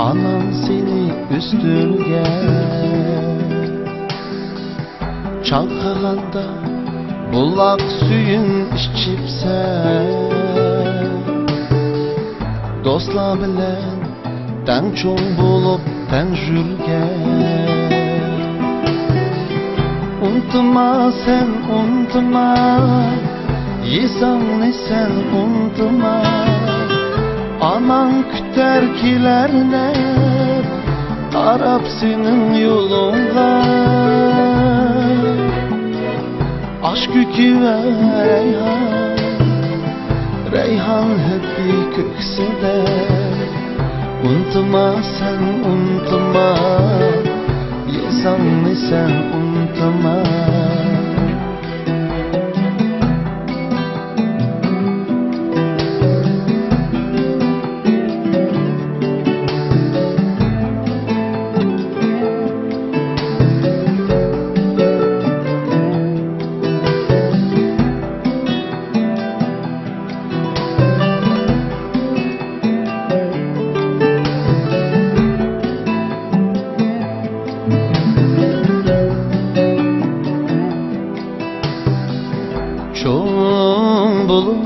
anan seni üstürgen. Çalkaganda bulak suyun içipsen, dostlar bilen teң çoğ bulup teң jürgen. Unutma sen unutma, yesangni sen unutma, anan küter kilerine qarab senin yolunga. Aşk yükü ve reyhan, reyhan hepsi köksede. Unutma sen unutma, yesangni sen unutma. Çoğun bulup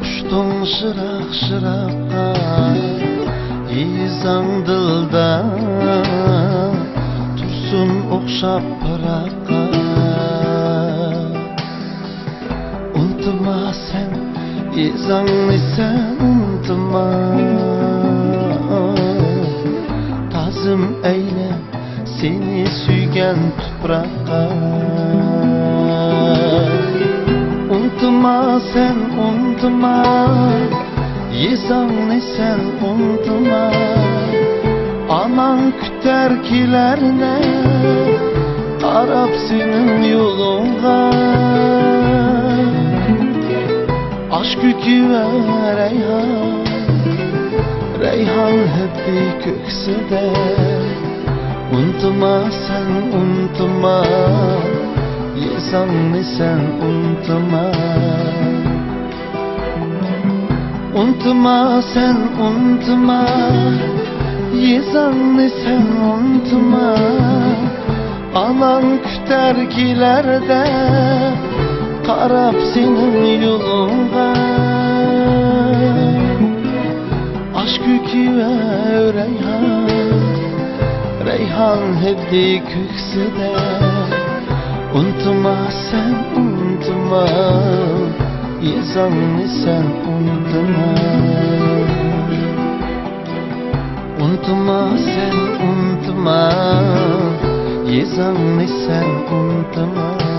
uçtun şırak şıraka, yiysan dılda tursun okşap pıraka. Unutma sen, yiysan sen unutma, tazım eyle seni süygen tuprağa. Unutma sen unutma, yesangni sen unutma, anan küter kilerine qarab senin yolunga. Aşk yükü ve reyhan, reyhan hepsi köksede. Unutma sen unutma, yesangni sen unutma. Unutma sen unutma, yesangni sen unutma, anan küter kilerde qarab senin yolunga. Aşk yükü ve reyhan, reyhan hepsi köksede. Unutma sen unutma, yesangni sen unutma. Unutma sen unutma, yesangni sen unutma.